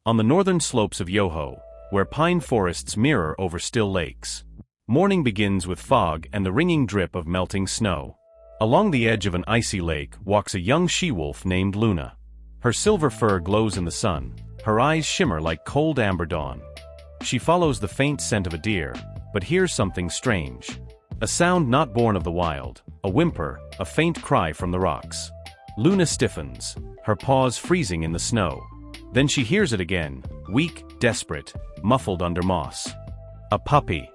on the northern slopes of Yoho, where pine forests mirror over still lakes. Morning begins with fog and the ringing drip of melting snow. Along the edge of an icy lake walks a young she-wolf named Luna. Her silver fur glows in the sun, her eyes shimmer like cold amber dawn. She follows the faint scent of a deer, but hears something strange. A sound not born of the wild, a whimper, a faint cry from the rocks. Luna stiffens, her paws freezing in the snow. Then she hears it again, weak, desperate, muffled under moss. A puppy.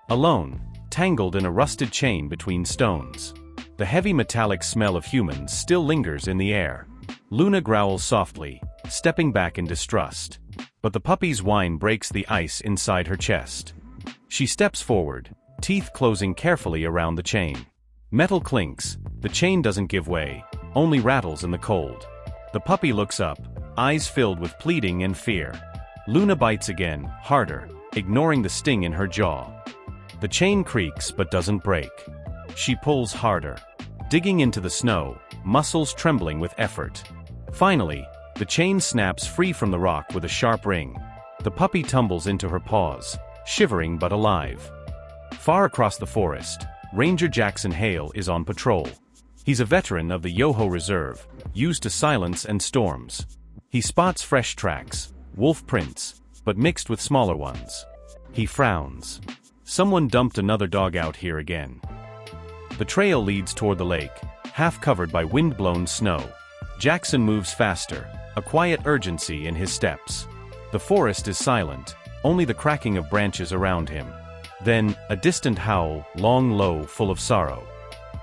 Alone, tangled in a rusted chain between stones. The heavy metallic smell of humans still lingers in the air. Luna growls softly, stepping back in distrust. But the puppy's whine breaks the ice inside her chest. She steps forward, teeth closing carefully around the chain. Metal clinks, the chain doesn't give way, only rattles in the cold. The puppy looks up, eyes filled with pleading and fear. Luna bites again, harder, ignoring the sting in her jaw. The chain creaks but doesn't break. She pulls harder, digging into the snow, muscles trembling with effort. Finally, the chain snaps free from the rock with a sharp ring. The puppy tumbles into her paws, shivering but alive. Far across the forest, Ranger Jackson Hale is on patrol. He's a veteran of the Yoho Reserve, used to silence and storms. He spots fresh tracks, wolf prints, but mixed with smaller ones. He frowns. Someone dumped another dog out here again. The trail leads toward the lake, half covered by wind-blown snow. Jackson moves faster, a quiet urgency in his steps. The forest is silent, only the cracking of branches around him. Then, a distant howl, long, low, full of sorrow.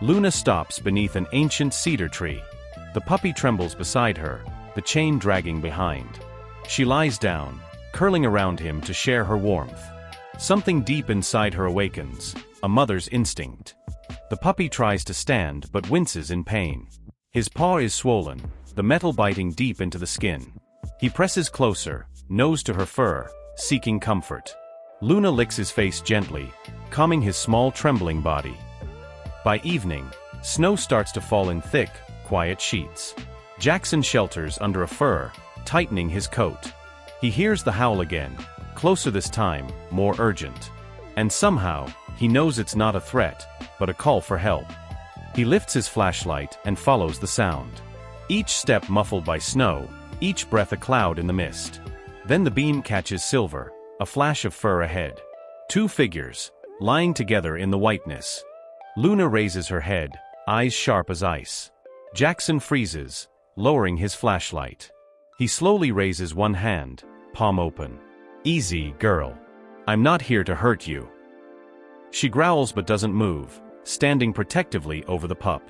Luna stops beneath an ancient cedar tree. The puppy trembles beside her, the chain dragging behind. She lies down, curling around him to share her warmth. Something deep inside her awakens, a mother's instinct. The puppy tries to stand but winces in pain. His paw is swollen, the metal biting deep into the skin. He presses closer, nose to her fur, seeking comfort. Luna licks his face gently, calming his small trembling body. By evening, snow starts to fall in thick, quiet sheets. Jackson shelters under a fir, tightening his coat. He hears the howl again, closer this time, more urgent. And somehow, he knows it's not a threat, but a call for help. He lifts his flashlight and follows the sound. Each step muffled by snow, each breath a cloud in the mist. Then the beam catches silver, a flash of fur ahead. Two figures, lying together in the whiteness. Luna raises her head, eyes sharp as ice. Jackson freezes, lowering his flashlight. He slowly raises one hand, palm open. "Easy, girl. I'm not here to hurt you." She growls but doesn't move, standing protectively over the pup.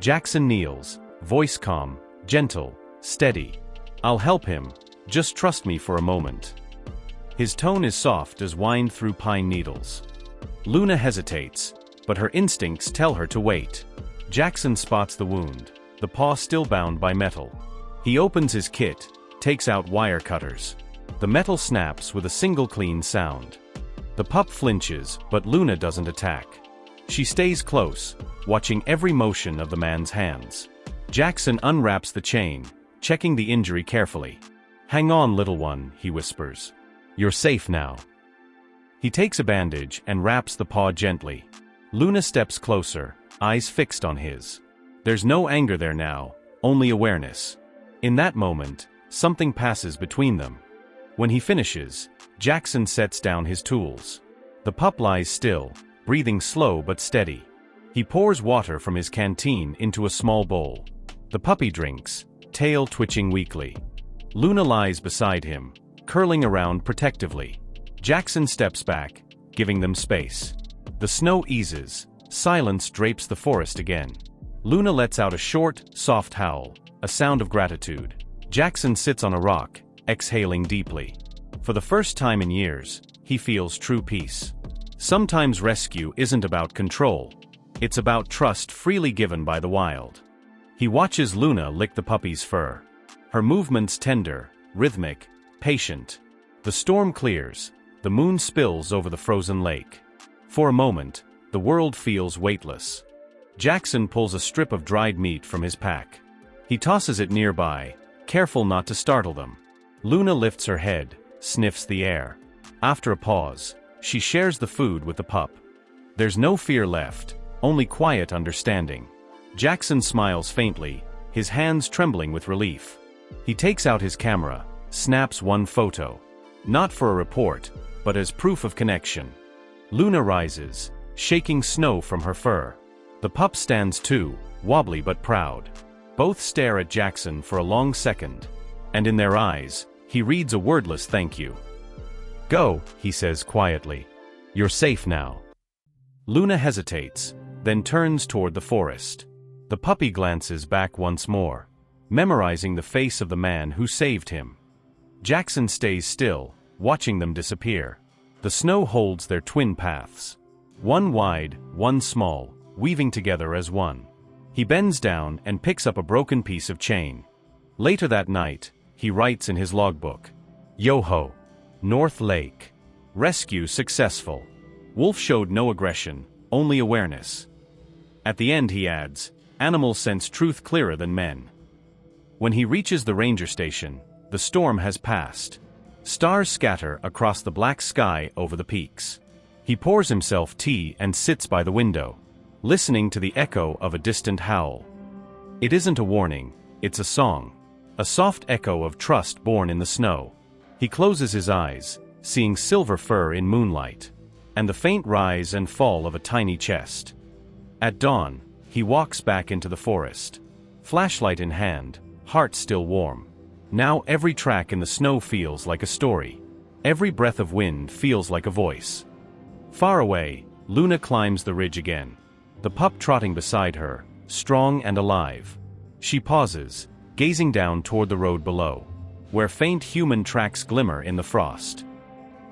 Jackson kneels, voice calm, gentle, steady. "I'll help him, just trust me for a moment." His tone is soft as wind through pine needles. Luna hesitates, but her instincts tell her to wait. Jackson spots the wound, the paw still bound by metal. He opens his kit, takes out wire cutters. The metal snaps with a single clean sound. The pup flinches, but Luna doesn't attack. She stays close, watching every motion of the man's hands. Jackson unwraps the chain, checking the injury carefully. "Hang on, little one," he whispers. "You're safe now." He takes a bandage and wraps the paw gently. Luna steps closer, eyes fixed on his. There's no anger there now, only awareness. In that moment, something passes between them. When he finishes, Jackson sets down his tools. The pup lies still, breathing slow but steady. He pours water from his canteen into a small bowl. The puppy drinks, tail twitching weakly. Luna lies beside him, curling around protectively. Jackson steps back, giving them space. The snow eases, silence drapes the forest again. Luna lets out a short, soft howl, a sound of gratitude. Jackson sits on a rock, exhaling deeply. For the first time in years, he feels true peace. Sometimes rescue isn't about control. It's about trust freely given by the wild. He watches Luna lick the puppy's fur. Her movements tender, rhythmic, patient. The storm clears, the moon spills over the frozen lake. For a moment, the world feels weightless. Jackson pulls a strip of dried meat from his pack. He tosses it nearby, careful not to startle them. Luna lifts her head, sniffs the air. After a pause, she shares the food with the pup. There's no fear left, only quiet understanding. Jackson smiles faintly, his hands trembling with relief. He takes out his camera, snaps one photo. Not for a report, but as proof of connection. Luna rises, shaking snow from her fur. The pup stands too, wobbly but proud. Both stare at Jackson for a long second, and in their eyes, he reads a wordless thank you. "Go," he says quietly. "You're safe now." Luna hesitates, then turns toward the forest. The puppy glances back once more, memorizing the face of the man who saved him. Jackson stays still, watching them disappear. The snow holds their twin paths. One wide, one small, weaving together as one. He bends down and picks up a broken piece of chain. Later that night, he writes in his logbook, "Yoho, North Lake. Rescue successful. Wolf showed no aggression, only awareness." At the end he adds, "Animals sense truth clearer than men." When he reaches the ranger station, the storm has passed. Stars scatter across the black sky over the peaks. He pours himself tea and sits by the window, listening to the echo of a distant howl. It isn't a warning, it's a song. A soft echo of trust born in the snow. He closes his eyes, seeing silver fur in moonlight, and the faint rise and fall of a tiny chest. At dawn, he walks back into the forest. Flashlight in hand, heart still warm. Now every track in the snow feels like a story. Every breath of wind feels like a voice. Far away, Luna climbs the ridge again. The pup trotting beside her, strong and alive. She pauses, gazing down toward the road below, where faint human tracks glimmer in the frost.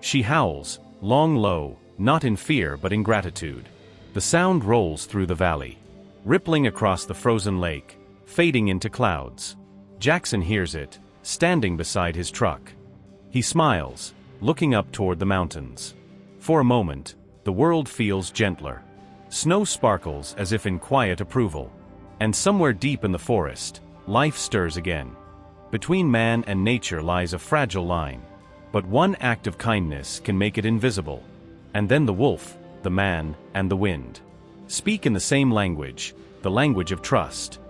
She howls, long low, not in fear but in gratitude. The sound rolls through the valley, rippling across the frozen lake, fading into clouds. Jackson hears it, standing beside his truck. He smiles, looking up toward the mountains. For a moment, the world feels gentler. Snow sparkles as if in quiet approval. And somewhere deep in the forest, life stirs again. Between man and nature lies a fragile line, but one act of kindness can make it invisible. And then the wolf, the man, and the wind speak in the same language, the language of trust.